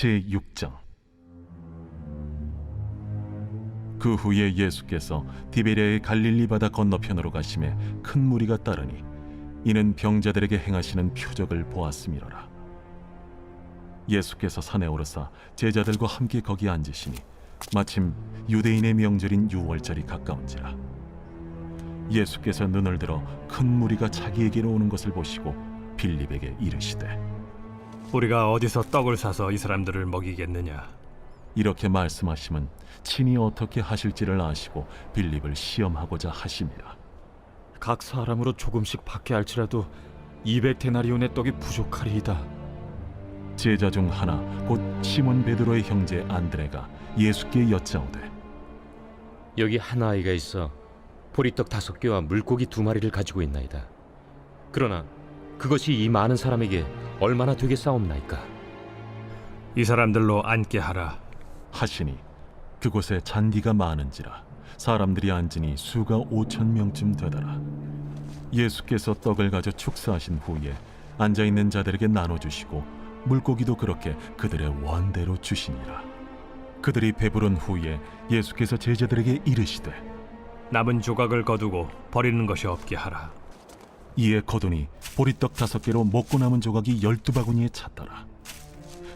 제6장. 그 후에 예수께서 디베랴의 갈릴리 바다 건너편으로 가심에 큰 무리가 따르니 이는 병자들에게 행하시는 표적을 보았음이로라. 예수께서 산에 오르사 제자들과 함께 거기 앉으시니 마침 유대인의 명절인 유월절이 가까운지라. 예수께서 눈을 들어 큰 무리가 자기에게로 오는 것을 보시고 빌립에게 이르시되 우리가 어디서 떡을 사서 이 사람들을 먹이겠느냐? 이렇게 말씀하심은 친히 어떻게 하실지를 아시고 빌립을 시험하고자 하심이라. 각 사람으로 조금씩 받게 할지라도 200데나리온의 떡이 부족하리이다. 제자 중 하나 곧 시몬 베드로의 형제 안드레가 예수께 여짜오되 여기 한 아이가 있어 보리떡 5개와 물고기 2마리를 가지고 있나이다. 그러나 그것이 이 많은 사람에게 얼마나 되겠사옵나이까? 이 사람들로 앉게 하라. 하시니 그곳에 잔디가 많은지라 사람들이 앉으니 수가 5,000명쯤 되더라. 예수께서 떡을 가져 축사하신 후에 앉아있는 자들에게 나눠주시고 물고기도 그렇게 그들의 원대로 주시니라. 그들이 배부른 후에 예수께서 제자들에게 이르시되 남은 조각을 거두고 버리는 것이 없게 하라. 이에 거두니 보리떡 5개로 먹고 남은 조각이 12바구니에 찼더라.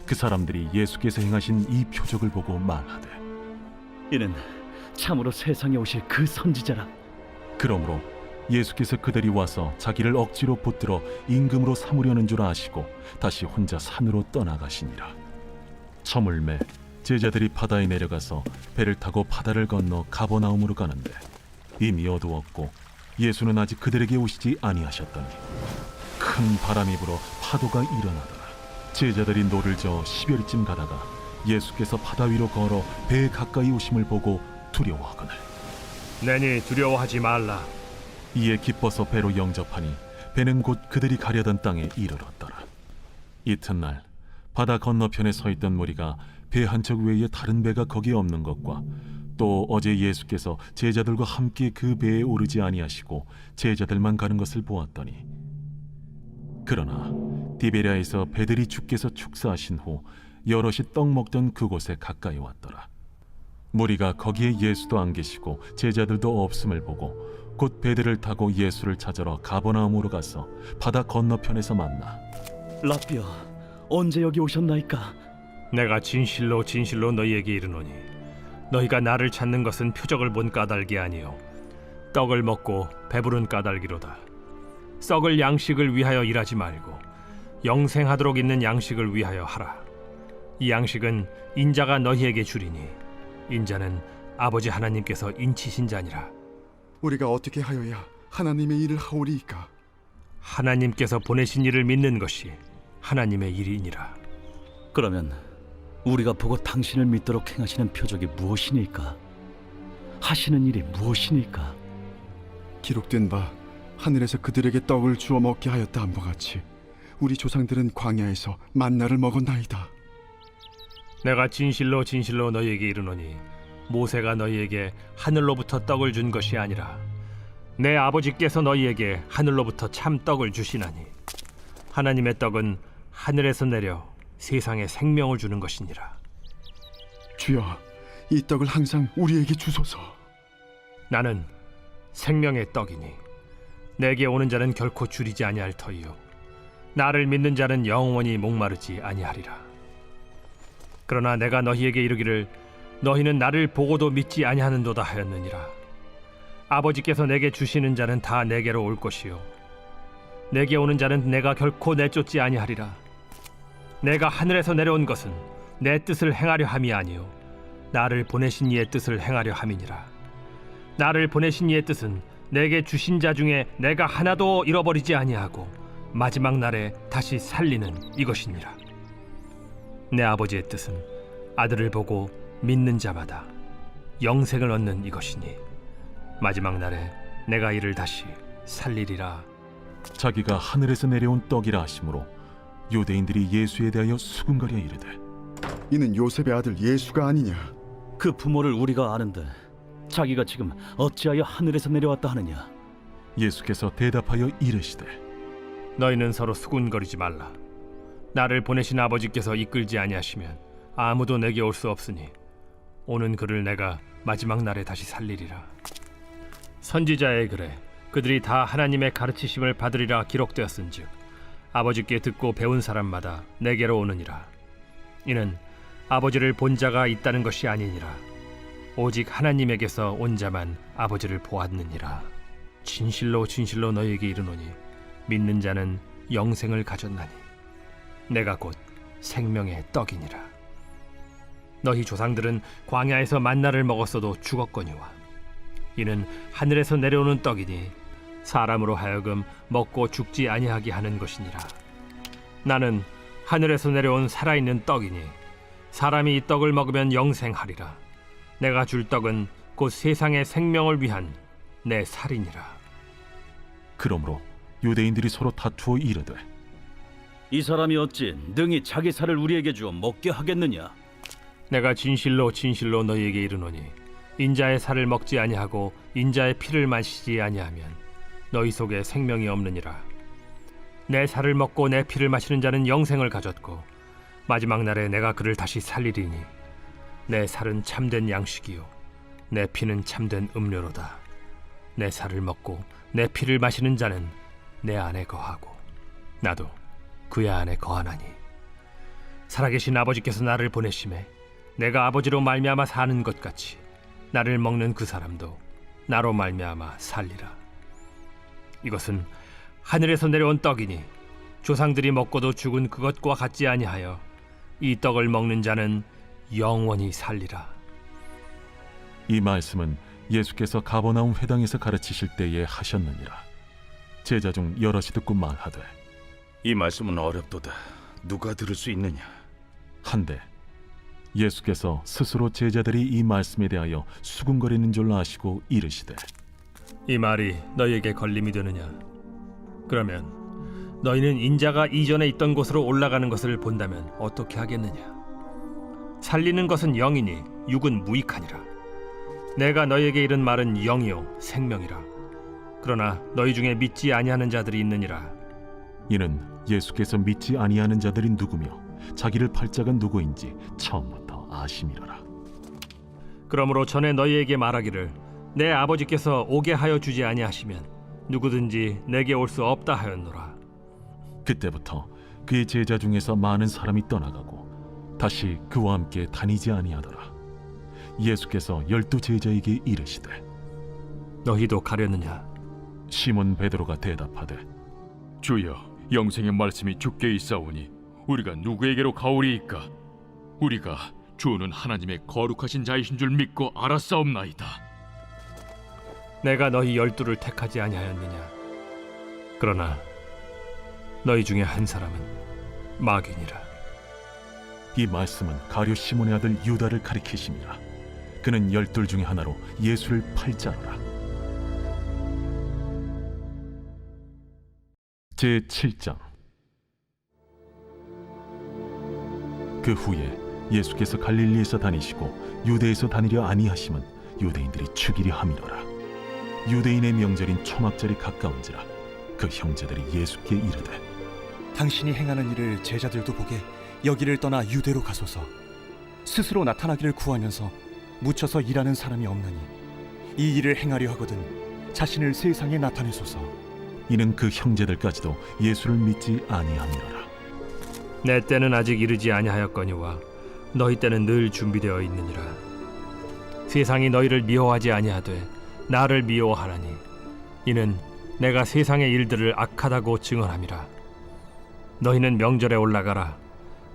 그 사람들이 예수께서 행하신 이 표적을 보고 말하되 이는 참으로 세상에 오실 그 선지자라. 그러므로 예수께서 그들이 와서 자기를 억지로 붙들어 임금으로 삼으려는 줄 아시고 다시 혼자 산으로 떠나가시니라. 저물매 제자들이 바다에 내려가서 배를 타고 바다를 건너 가버나움으로 가는데 이미 어두웠고 예수는 아직 그들에게 오시지 아니하셨더니 큰 바람이 불어 파도가 일어나더라. 제자들이 노를 저어 10여리쯤 가다가 예수께서 바다 위로 걸어 배에 가까이 오심을 보고 두려워하거늘 내니 두려워하지 말라. 이에 기뻐서 배로 영접하니 배는 곧 그들이 가려던 땅에 이르렀더라. 이튿날 바다 건너편에 서 있던 무리가 배 한 척 외에 다른 배가 거기에 없는 것과 또 어제 예수께서 제자들과 함께 그 배에 오르지 아니하시고 제자들만 가는 것을 보았더니 그러나 디베랴에서 배들이 주께서 축사하신 후 여럿이 떡 먹던 그곳에 가까이 왔더라. 무리가 거기에 예수도 안 계시고 제자들도 없음을 보고 곧 배들을 타고 예수를 찾으러 가버나움으로 가서 바다 건너편에서 만나 라삐어, 언제 여기 오셨나이까? 내가 진실로 진실로 너희에게 이르노니 너희가 나를 찾는 것은 표적을 본 까닭이 아니요 떡을 먹고 배부른 까닭이로다. 썩을 양식을 위하여 일하지 말고 영생하도록 있는 양식을 위하여 하라. 이 양식은 인자가 너희에게 주리니 인자는 아버지 하나님께서 인치신 자니라. 우리가 어떻게 하여야 하나님의 일을 하오리이까? 하나님께서 보내신 이를 믿는 것이 하나님의 일이니라. 그러면 우리가 보고 당신을 믿도록 행하시는 표적이 무엇이니까? 하시는 일이 무엇이니까? 기록된 바 하늘에서 그들에게 떡을 주어 먹게 하였다 함과 같이 우리 조상들은 광야에서 만나를 먹었나이다. 내가 진실로 진실로 너희에게 이르노니 모세가 너희에게 하늘로부터 떡을 준 것이 아니라 내 아버지께서 너희에게 하늘로부터 참 떡을 주시나니 하나님의 떡은 하늘에서 내려 세상에 생명을 주는 것이니라. 주여, 이 떡을 항상 우리에게 주소서. 나는 생명의 떡이니 내게 오는 자는 결코 줄이지 아니할 터이요 나를 믿는 자는 영원히 목마르지 아니하리라. 그러나 내가 너희에게 이르기를 너희는 나를 보고도 믿지 아니하는도다 하였느니라. 아버지께서 내게 주시는 자는 다 내게로 올 것이요 내게 오는 자는 내가 결코 내쫓지 아니하리라. 내가 하늘에서 내려온 것은 내 뜻을 행하려 함이 아니요 나를 보내신 이의 뜻을 행하려 함이니라. 나를 보내신 이의 뜻은 내게 주신 자 중에 내가 하나도 잃어버리지 아니하고 마지막 날에 다시 살리는 이것이니라. 내 아버지의 뜻은 아들을 보고 믿는 자마다 영생을 얻는 이것이니 마지막 날에 내가 이를 다시 살리리라. 자기가 하늘에서 내려온 떡이라 하심으로 유대인들이 예수에 대하여 수군거려 이르되 이는 요셉의 아들 예수가 아니냐? 그 부모를 우리가 아는데 자기가 지금 어찌하여 하늘에서 내려왔다 하느냐? 예수께서 대답하여 이르시되 너희는 서로 수군거리지 말라. 나를 보내신 아버지께서 이끌지 아니하시면 아무도 내게 올 수 없으니 오는 그를 내가 마지막 날에 다시 살리리라. 선지자의 글에 그들이 다 하나님의 가르치심을 받으리라 기록되었은즉 아버지께 듣고 배운 사람마다 내게로 오느니라. 이는 아버지를 본 자가 있다는 것이 아니니라. 오직 하나님에게서 온 자만 아버지를 보았느니라. 진실로 진실로 너희에게 이르노니 믿는 자는 영생을 가졌나니 내가 곧 생명의 떡이니라. 너희 조상들은 광야에서 만나를 먹었어도 죽었거니와 이는 하늘에서 내려오는 떡이니 사람으로 하여금 먹고 죽지 아니하게 하는 것이니라. 나는 하늘에서 내려온 살아있는 떡이니 사람이 이 떡을 먹으면 영생하리라. 내가 줄 떡은 곧 세상의 생명을 위한 내 살이니라. 그러므로 유대인들이 서로 다투어 이르되 이 사람이 어찌 능히 자기 살을 우리에게 주어 먹게 하겠느냐? 내가 진실로 진실로 너희에게 이르노니 인자의 살을 먹지 아니하고 인자의 피를 마시지 아니하면 너희 속에 생명이 없느니라. 내 살을 먹고 내 피를 마시는 자는 영생을 가졌고 마지막 날에 내가 그를 다시 살리리니 내 살은 참된 양식이요 내 피는 참된 음료로다. 내 살을 먹고 내 피를 마시는 자는 내 안에 거하고 나도 그의 안에 거하나니 살아계신 아버지께서 나를 보내심에 내가 아버지로 말미암아 사는 것 같이 나를 먹는 그 사람도 나로 말미암아 살리라. 이것은 하늘에서 내려온 떡이니 조상들이 먹고도 죽은 그것과 같지 아니하여 이 떡을 먹는 자는 영원히 살리라. 이 말씀은 예수께서 가버나움 회당에서 가르치실 때에 하셨느니라. 제자 중 여럿이 듣고 말하되 이 말씀은 어렵도다. 누가 들을 수 있느냐? 한데 예수께서 스스로 제자들이 이 말씀에 대하여 수군거리는 줄 아시고 이르시되 이 말이 너희에게 걸림이 되느냐? 그러면 너희는 인자가 이전에 있던 곳으로 올라가는 것을 본다면 어떻게 하겠느냐? 살리는 것은 영이니 육은 무익하니라. 내가 너희에게 이른 말은 영이요 생명이라. 그러나 너희 중에 믿지 아니하는 자들이 있느니라. 이는 예수께서 믿지 아니하는 자들이 누구며 자기를 팔 자가 누구인지 처음부터 아심이로라. 그러므로 전에 너희에게 말하기를 내 아버지께서 오게 하여 주지 아니하시면 누구든지 내게 올 수 없다 하였노라. 그때부터 그의 제자 중에서 많은 사람이 떠나가고 다시 그와 함께 다니지 아니하더라. 예수께서 12 제자에게 이르시되 너희도 가려느냐? 시몬 베드로가 대답하되 주여, 영생의 말씀이 주께 있사오니 우리가 누구에게로 가오리이까? 우리가 주는 하나님의 거룩하신 자이신 줄 믿고 알았사옵나이다. 내가 너희 12를 택하지 아니하였느냐? 그러나 너희 중에 한 사람은 마귀니라. 이 말씀은 가룟 시몬의 아들 유다를 가리키심이라. 그는 12 중에 하나로 예수를 팔자노라. 제7장. 그 후에 예수께서 갈릴리에서 다니시고 유대에서 다니려 아니하심은 유대인들이 죽이려 함이로라. 유대인의 명절인 초막절이 가까운지라 그 형제들이 예수께 이르되 당신이 행하는 일을 제자들도 보게 여기를 떠나 유대로 가소서. 스스로 나타나기를 구하면서 묻혀서 일하는 사람이 없나니 이 일을 행하려 하거든 자신을 세상에 나타내소서. 이는 그 형제들까지도 예수를 믿지 아니함이로라. 내 때는 아직 이르지 아니하였거니와 너희 때는 늘 준비되어 있느니라. 세상이 너희를 미워하지 아니하되 나를 미워하나니 이는 내가 세상의 일들을 악하다고 증언함이라. 너희는 명절에 올라가라.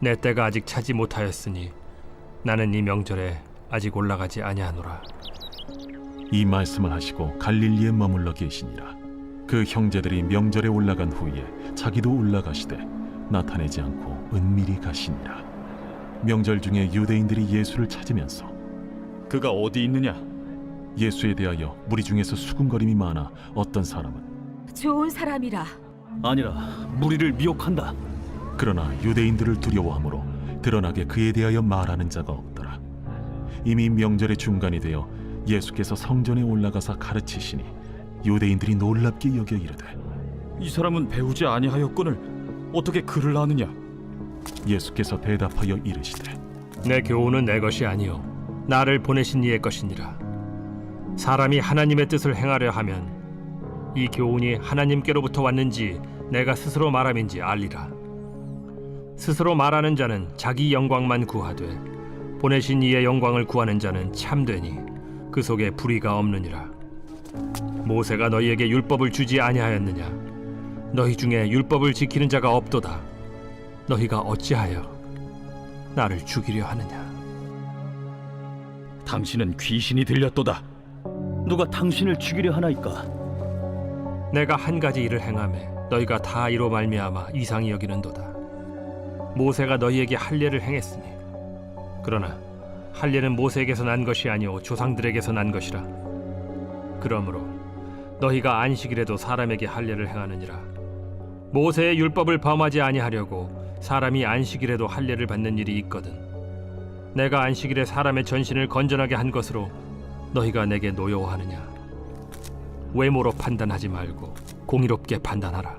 내 때가 아직 차지 못하였으니 나는 이 명절에 아직 올라가지 아니하노라. 이 말씀을 하시고 갈릴리에 머물러 계시니라. 그 형제들이 명절에 올라간 후에 자기도 올라가시되 나타내지 않고 은밀히 가시니라. 명절 중에 유대인들이 예수를 찾으면서 그가 어디 있느냐? 예수에 대하여 무리 중에서 수군거림이 많아 어떤 사람은 좋은 사람이라. 아니라 무리를 미혹한다. 그러나 유대인들을 두려워하므로 드러나게 그에 대하여 말하는 자가 없더라. 이미 명절의 중간이 되어 예수께서 성전에 올라가사 가르치시니 유대인들이 놀랍게 여겨 이르되 이 사람은 배우지 아니하였거늘 어떻게 그를 아느냐? 예수께서 대답하여 이르시되 내 교훈은 내 것이 아니요 나를 보내신 이의 것이니라. 사람이 하나님의 뜻을 행하려 하면 이 교훈이 하나님께로부터 왔는지 내가 스스로 말함인지 알리라. 스스로 말하는 자는 자기 영광만 구하되 보내신 이의 영광을 구하는 자는 참되니 그 속에 불의가 없느니라. 모세가 너희에게 율법을 주지 아니하였느냐? 너희 중에 율법을 지키는 자가 없도다. 너희가 어찌하여 나를 죽이려 하느냐? 당신은 귀신이 들렸도다. 누가 당신을 죽이려 하나이까? 내가 한 가지 일을 행하매 너희가 다 이로 말미암아 이상히 여기는도다. 모세가 너희에게 할례를 행했으니 그러나 할례는 모세에게서 난 것이 아니오 조상들에게서 난 것이라. 그러므로 너희가 안식일에도 사람에게 할례를 행하느니라. 모세의 율법을 범하지 아니하려고 사람이 안식일에도 할례를 받는 일이 있거든. 내가 안식일에 사람의 전신을 건전하게 한 것으로 너희가 내게 노여워하느냐? 외모로 판단하지 말고 공의롭게 판단하라.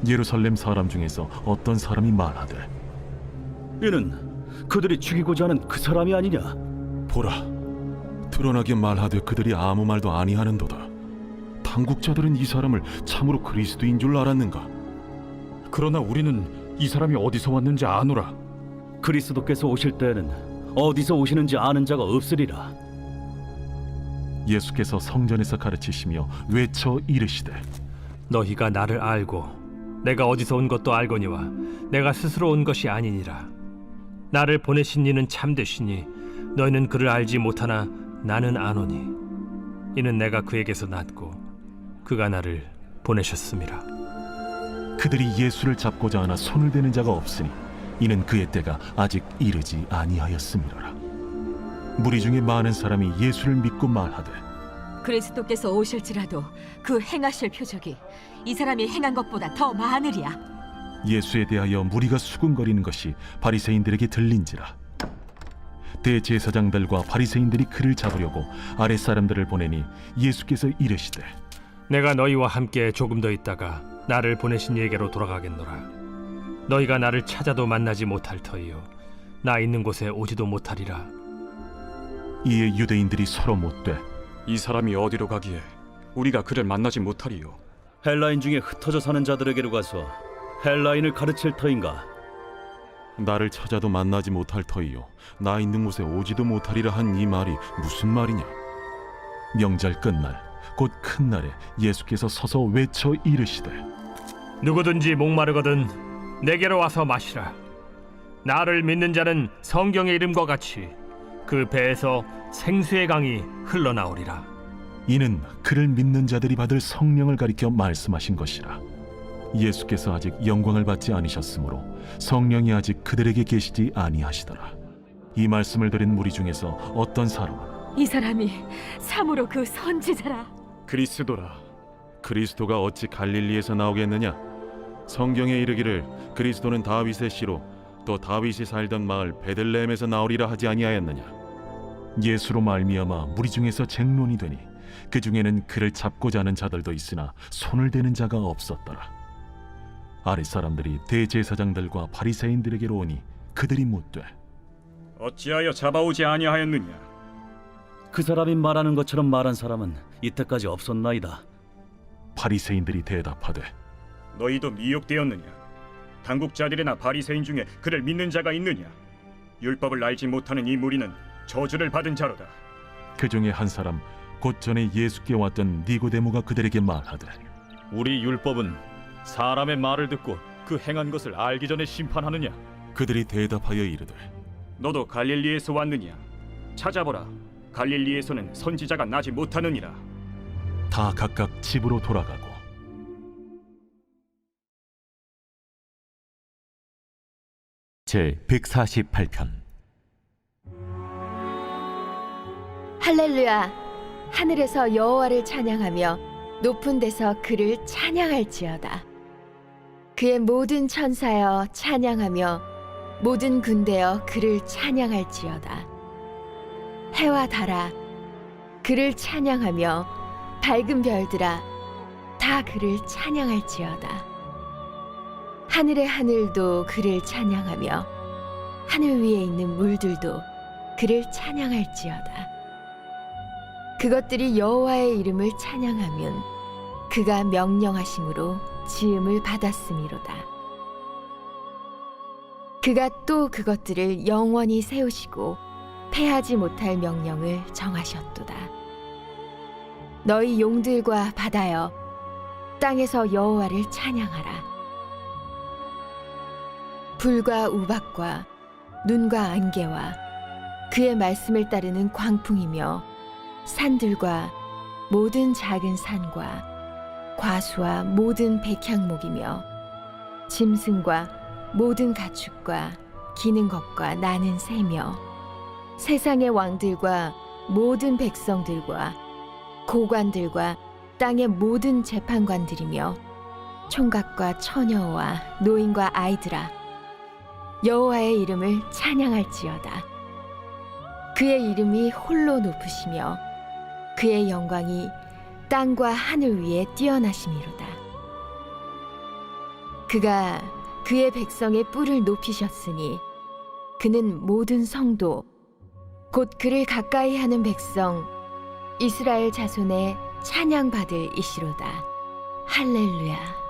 예루살렘 사람 중에서 어떤 사람이 말하되 이는 그들이 죽이고자 하는 그 사람이 아니냐? 보라, 드러나게 말하되 그들이 아무 말도 아니하는도다. 당국자들은 이 사람을 참으로 그리스도인 줄 알았는가? 그러나 우리는 이 사람이 어디서 왔는지 아노라. 그리스도께서 오실 때에는 어디서 오시는지 아는 자가 없으리라. 예수께서 성전에서 가르치시며 외쳐 이르시되 너희가 나를 알고 내가 어디서 온 것도 알거니와 내가 스스로 온 것이 아니니라. 나를 보내신 이는 참되시니 너희는 그를 알지 못하나 나는 아노니 이는 내가 그에게서 났고 그가 나를 보내셨음이라. 그들이 예수를 잡고자 하나 손을 대는 자가 없으니 이는 그의 때가 아직 이르지 아니하였음이라. 무리 중에 많은 사람이 예수를 믿고 말하되 그리스도께서 오실지라도 그 행하실 표적이 이 사람이 행한 것보다 더 많으리야. 예수에 대하여 무리가 수군거리는 것이 바리새인들에게 들린지라. 대제사장들과 바리새인들이 그를 잡으려고 아랫 사람들을 보내니 예수께서 이르시되 내가 너희와 함께 조금 더 있다가 나를 보내신 이에게로 돌아가겠노라. 너희가 나를 찾아도 만나지 못할 터이요 나 있는 곳에 오지도 못하리라. 이에 유대인들이 서로 묻되 이 사람이 어디로 가기에 우리가 그를 만나지 못하리요? 헬라인 중에 흩어져 사는 자들에게로 가서 헬라인을 가르칠 터인가? 나를 찾아도 만나지 못할 터이요 나 있는 곳에 오지도 못하리라 한 이 말이 무슨 말이냐? 명절 끝날 곧 큰 날에 예수께서 서서 외쳐 이르시되 누구든지 목마르거든 내게로 와서 마시라. 나를 믿는 자는 성경의 이름과 같이 그 배에서 생수의 강이 흘러나오리라. 이는 그를 믿는 자들이 받을 성령을 가리켜 말씀하신 것이라. 예수께서 아직 영광을 받지 않으셨으므로 성령이 아직 그들에게 계시지 아니하시더라. 이 말씀을 들은 무리 중에서 어떤 사람은 이 사람이 참으로 그 선지자라. 그리스도라. 그리스도가 어찌 갈릴리에서 나오겠느냐? 성경에 이르기를 그리스도는 다윗의 씨로 또 다윗이 살던 마을 베들레헴에서 나오리라 하지 아니하였느냐? 예수로 말미암아 무리 중에서 쟁론이 되니 그 중에는 그를 잡고자 하는 자들도 있으나 손을 대는 자가 없었더라. 아랫 사람들이 대제사장들과 바리새인들에게로 오니 그들이 묻되 어찌하여 잡아오지 아니하였느냐? 그 사람이 말하는 것처럼 말한 사람은 이때까지 없었나이다. 바리새인들이 대답하되 너희도 미혹되었느냐? 당국자들이나 바리새인 중에 그를 믿는 자가 있느냐? 율법을 알지 못하는 이 무리는 저주를 받은 자로다. 그 중에 한 사람 곧 전에 예수께 왔던 니고데모가 그들에게 말하되 우리 율법은 사람의 말을 듣고 그 행한 것을 알기 전에 심판하느냐? 그들이 대답하여 이르되 너도 갈릴리에서 왔느냐? 찾아보라. 갈릴리에서는 선지자가 나지 못하느니라. 다 각각 집으로 돌아가고 제 148편 할렐루야. 하늘에서 여호와를 찬양하며 높은 데서 그를 찬양할지어다. 그의 모든 천사여 찬양하며 모든 군대여 그를 찬양할지어다. 해와 달아 그를 찬양하며 밝은 별들아 다 그를 찬양할지어다. 하늘의 하늘도 그를 찬양하며 하늘 위에 있는 물들도 그를 찬양할지어다. 그것들이 여호와의 이름을 찬양하면 그가 명령하심으로 지음을 받았음이로다. 그가 또 그것들을 영원히 세우시고 패하지 못할 명령을 정하셨도다. 너희 용들과 바다여, 땅에서 여호와를 찬양하라. 불과 우박과 눈과 안개와 그의 말씀을 따르는 광풍이며 산들과 모든 작은 산과 과수와 모든 백향목이며 짐승과 모든 가축과 기는 것과 나는 새며 세상의 왕들과 모든 백성들과 고관들과 땅의 모든 재판관들이며 총각과 처녀와 노인과 아이들아, 여호와의 이름을 찬양할지어다. 그의 이름이 홀로 높으시며 그의 영광이 땅과 하늘 위에 뛰어나심이로다. 그가 그의 백성의 뿔을 높이셨으니 그는 모든 성도 곧 그를 가까이 하는 백성 이스라엘 자손의 찬양받을 이시로다. 할렐루야.